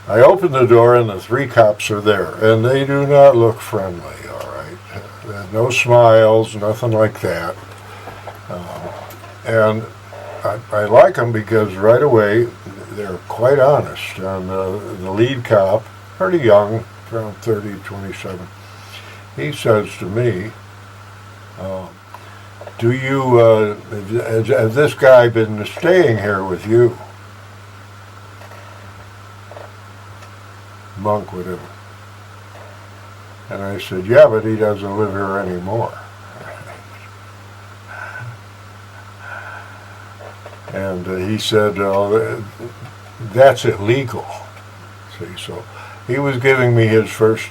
I open the door and the 3 cops are there, and they do not look friendly, all right? No smiles, nothing like that. And I like them because right away they're quite honest. And the lead cop, pretty young, around 30, 27, he says to me, has this guy been staying here with you? Monk, whatever. And I said, yeah, but he doesn't live here anymore. And he said, that's illegal. See, so he was giving me his first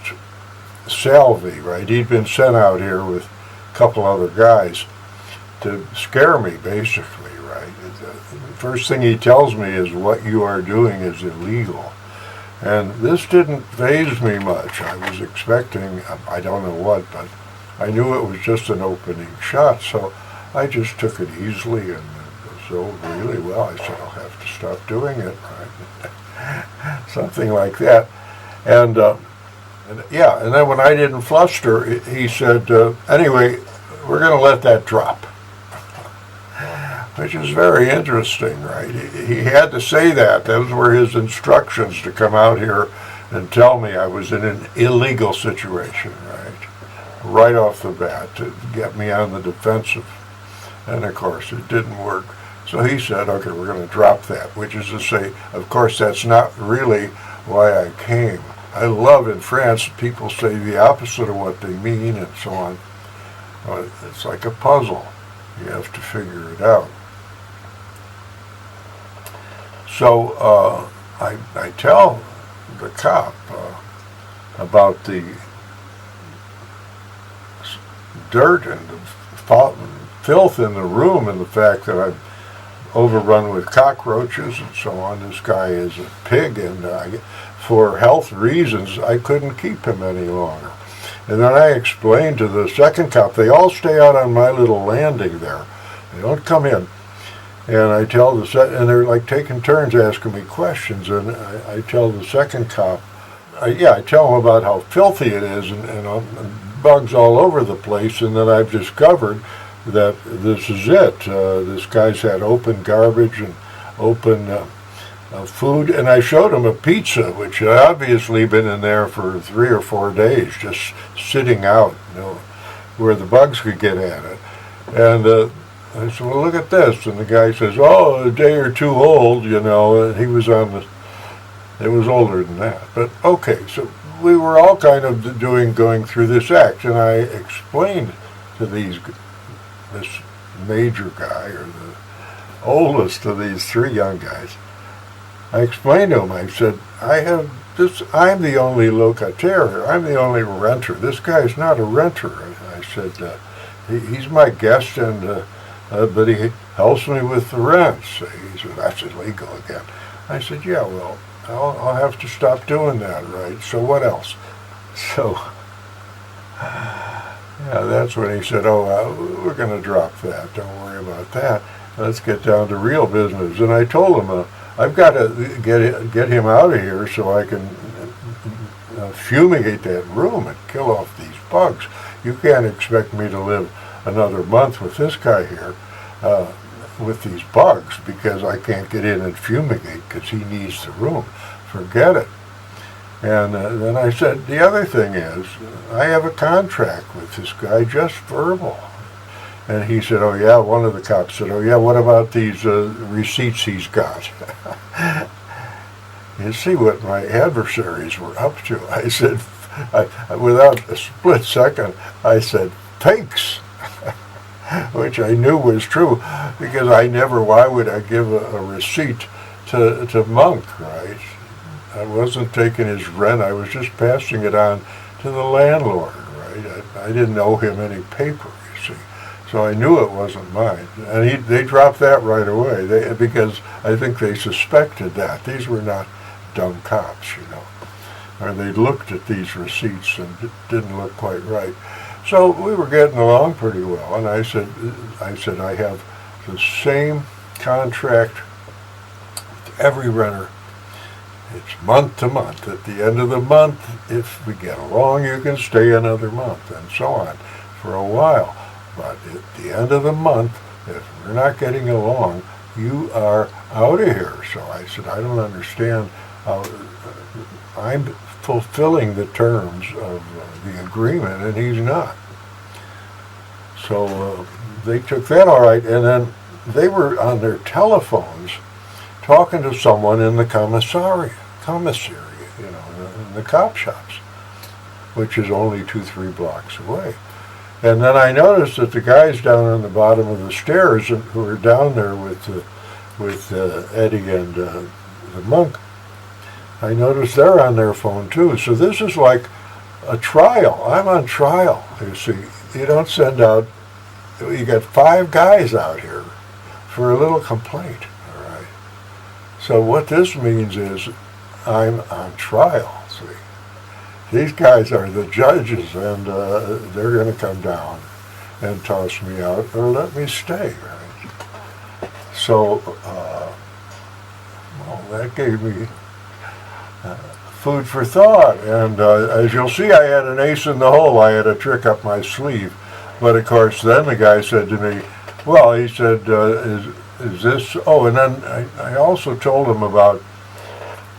salve, right? He'd been sent out here with a couple other guys to scare me, basically, right? The first thing he tells me is what you are doing is illegal. And this didn't faze me much. I was expecting, I don't know what, but I knew it was just an opening shot, so I just took it easily and so really well. I said, I'll have to stop doing it, right? Something like that. And then when I didn't fluster, he said, anyway, we're going to let that drop. Which is very interesting, right? He had to say that. Those were his instructions to come out here and tell me I was in an illegal situation, right? Right off the bat, to get me on the defensive. And of course, it didn't work. So he said, okay, we're going to drop that, which is to say, of course, that's not really why I came. I love in France, people say the opposite of what they mean and so on. It's like a puzzle. You have to figure it out. So I tell the cop about the dirt and the filth in the room and the fact that I'm overrun with cockroaches and so on. This guy is a pig, and for health reasons, I couldn't keep him any longer. And then I explained to the second cop, they all stay out on my little landing there. They don't come in. And I tell and they're like taking turns asking me questions, and I tell the second cop, I tell him about how filthy it is and bugs all over the place, and that I've discovered that this is it. This guy's had open garbage and open food, and I showed him a pizza, which had obviously been in there for 3 or 4 days, just sitting out, where the bugs could get at it. And I said, well, look at this. And the guy says, oh, a day or 2 old, and he was it was older than that. But okay, so we were all kind of going through this act, and I explained to this major guy, or the oldest of these 3 young guys, I explained to him, I said, I'm the only locataire here. I'm the only renter. This guy's not a renter. I said, he's my guest, and but he helps me with the rents. He said, that's illegal again. I said, yeah, well, I'll have to stop doing that, right? So what else? So, that's when he said, we're going to drop that. Don't worry about that. Let's get down to real business. And I told him, I've got to get him out of here so I can fumigate that room and kill off these bugs. You can't expect me to live another month with this guy here with these bugs because I can't get in and fumigate because he needs the room. Forget it. And then I said, the other thing is, I have a contract with this guy, just verbal. And he said, oh yeah, one of the cops said, oh yeah, what about these receipts he's got? You see what my adversaries were up to. I said, without a split second, I said, fakes. Which I knew was true, because why would I give a receipt to Monk, right? I wasn't taking his rent, I was just passing it on to the landlord, right? I didn't owe him any paper, you see. So I knew it wasn't mine. And they dropped that right away, because I think they suspected that. These were not dumb cops, Or they looked at these receipts and it didn't look quite right. So we were getting along pretty well, and I said I have the same contract with every renter. it's month to month. At the end of the month, if we get along, you can stay another month, and so on for a while. But at the end of the month, if we're not getting along, you are out of here. So I said, I don't understand how I'm fulfilling the terms of the agreement, and he's not. So they took that all right, and then they were on their telephones talking to someone in the commissary, in the cop shops, which is only 2-3 blocks away. And then I noticed that the guys down on the bottom of the stairs who were down there with Eddie and the monk, I noticed they're on their phone too. So this is like a trial. I'm on trial, you see. You don't send out, you got 5 guys out here for a little complaint, all right? So what this means is I'm on trial, see. These guys are the judges, and they're going to come down and toss me out or let me stay, right? So, well, that gave me food for thought, and as you'll see, I had an ace in the hole. I had a trick up my sleeve, but of course then the guy said to me, well, he said, is this, oh, and then I also told him about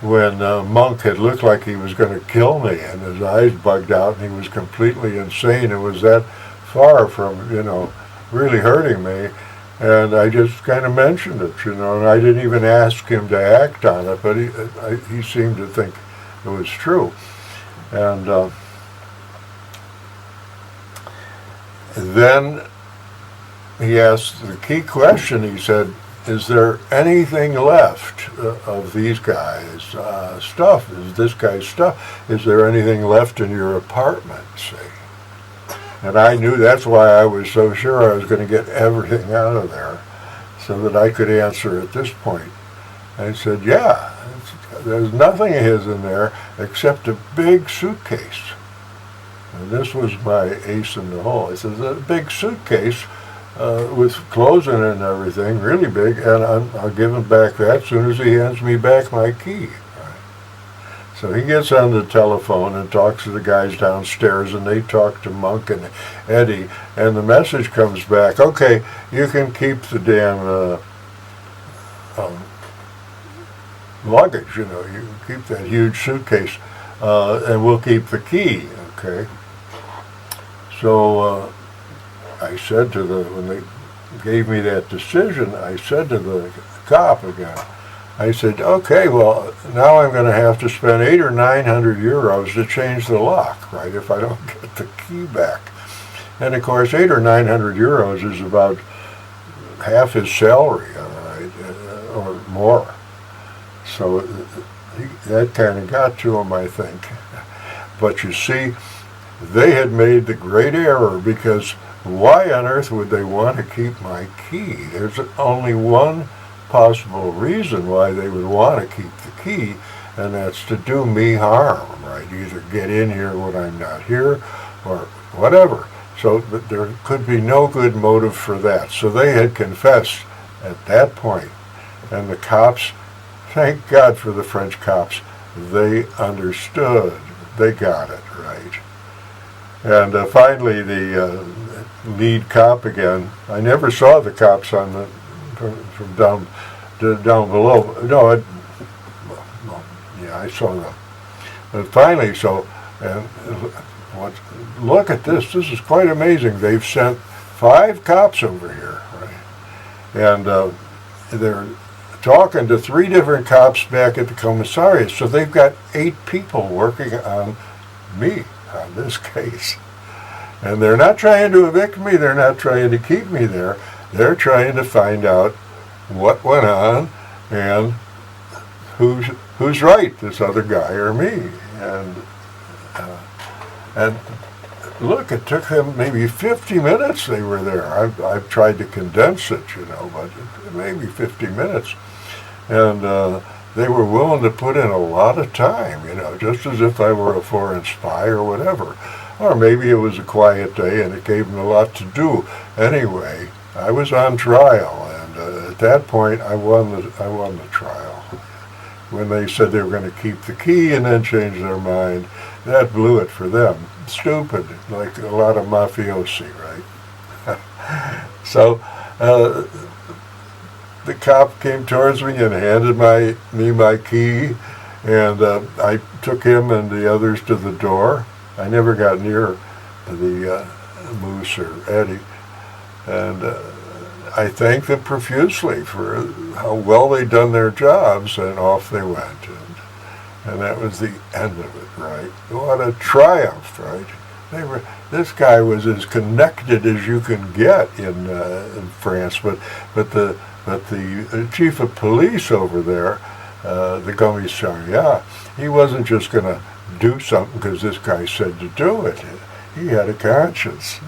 when Monk had looked like he was going to kill me, and his eyes bugged out, and he was completely insane. It was that far from, really hurting me, and I just kind of mentioned it, and I didn't even ask him to act on it, but he seemed to think it was true. And then he asked the key question. He said, is there anything left of these guys' stuff? Is this guy's stuff? Is there anything left in your apartment, see? And I knew that's why I was so sure I was going to get everything out of there so that I could answer at this point. I said, yeah, there's nothing of his in there except a big suitcase. And this was my ace in the hole. I said, a big suitcase with clothes in it and everything, really big, and I'll give him back that as soon as he hands me back my key. Right? So he gets on the telephone and talks to the guys downstairs, and they talk to Monk and Eddie, and the message comes back, okay, you can keep the damn luggage, you can keep that huge suitcase, and we'll keep the key, okay? So I said when they gave me that decision, I said to the cop again, I said, okay, well, now I'm going to have to spend 800 or 900 euros to change the lock, right, if I don't get the key back. And of course, 800 or 900 euros is about half his salary, or more. So that kind of got to him, I think. But you see, they had made the great error, because why on earth would they want to keep my key? There's only one possible reason why they would want to keep the key, and that's to do me harm, right? Either get in here when I'm not here, or whatever. So there could be no good motive for that. So they had confessed at that point, and the cops, thank God for the French cops, they understood. They got it, right? And finally, the lead cop again. I never saw the cops from down below. No, yeah, I saw them. But finally, look at this. This is quite amazing. They've sent 5 cops over here, right? And they're talking to 3 different cops back at the commissariat. So they've got 8 people working on me, on this case. And they're not trying to evict me, they're not trying to keep me there. They're trying to find out what went on and who's right, this other guy or me. And look, it took them maybe 50 minutes they were there. I've tried to condense it, but maybe 50 minutes. And they were willing to put in a lot of time, just as if I were a foreign spy or whatever. Or maybe it was a quiet day and it gave them a lot to do. Anyway, I was on trial, and at that point I won the trial. when they said they were going to keep the key and then change their mind. That blew it for them. Stupid, like a lot of mafiosi, right? So the cop came towards me and handed me my key, and I took him and the others to the door. I never got near the Moose or Eddie, and I thanked them profusely for how well they'd done their jobs, and off they went. And that was the end of it, right? What a triumph, right? This guy was as connected as you can get in France, but the chief of police over there, the commissariat, he wasn't just going to do something because this guy said to do it. He had a conscience.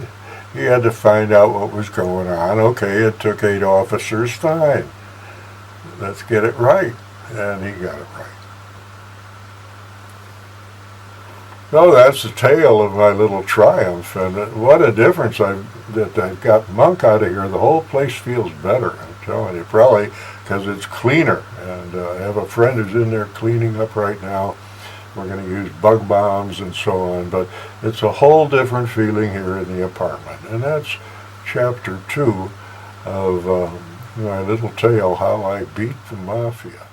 He had to find out what was going on. Okay, it took 8 officers, fine. Let's get it right. And he got it right. So that's the tale of my little triumph. And what a difference that I've got Monk out of here. The whole place feels better, I'm telling you. Probably because it's cleaner. And I have a friend who's in there cleaning up right now. We're going to use bug bombs and so on, but it's a whole different feeling here in the apartment. And that's chapter 2 of my little tale, How I Beat the Mafia.